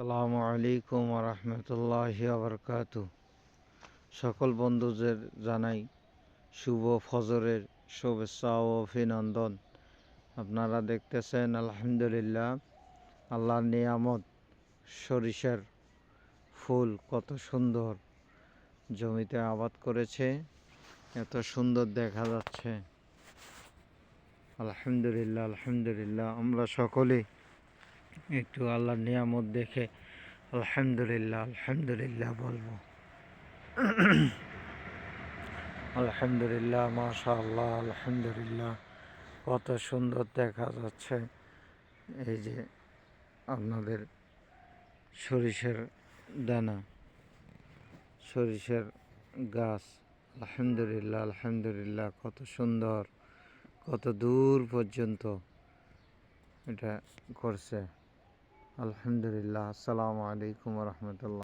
আসসালামু আলাইকুম রহমতুল্লাহি বারকাতু। সকল বন্ধুদের জানাই শুভ ফজরের শুভেচ্ছা ও অভিনন্দন। আপনারা দেখতেছেন আলহামদুলিল্লাহ আল্লাহর নিয়ামত, সরিষার ফুল কত সুন্দর জমিতে আবাদ করেছে, এত সুন্দর দেখা যাচ্ছে। আলহামদুলিল্লাহ আলহামদুলিল্লাহ, আমরা সকলে একটু আল্লাহর নিয়ামত দেখে আলহামদুলিল্লাহ আলহামদুলিল্লাহ বলবো। আলহামদুলিল্লাহ, মাশাআল্লাহ, আলহামদুলিল্লাহ, কত সুন্দর দেখা যাচ্ছে। এই যে আপনাদের সরিষার দানা, সরিষার গাছ, আলহামদুলিল্লাহ আলহামদুলিল্লাহ, কত সুন্দর, কত দূর পর্যন্ত এটা করছে। আলহামদুলিল্লাহ। আসসালামু আলাইকুম রহমতুল্লাহ।